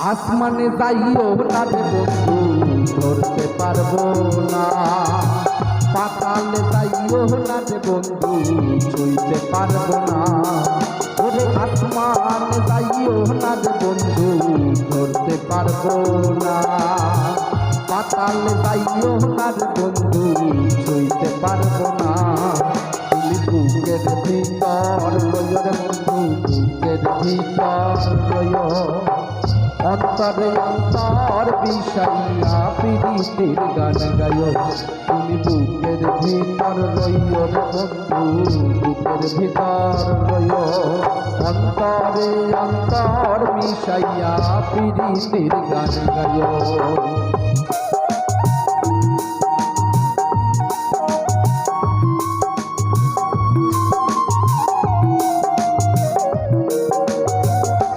আসমানে যাইও না রে বন্ধু ধরতে পারবো না, পাতালে যাইও না রে বন্ধু ছুঁইতে পারবো না। ওরে আসমানে যাইও না রে বন্ধু ধরতে পারবো না, পাতালে যাইও না রে বন্ধু ছুঁইতে পারবো না। তুমি বুকের ভিতর লয় রে বন্ধু, বুকের ভিতর লয়, অন্তরে অন্তর বিষাইয়া প্রীতির গান গায়। তুমি বুকের ভিতর রইও রে বন্ধু, বুকের ভিতর রইও, অন্তরে অন্তর মিশাইয়া প্রীতির গান গায়।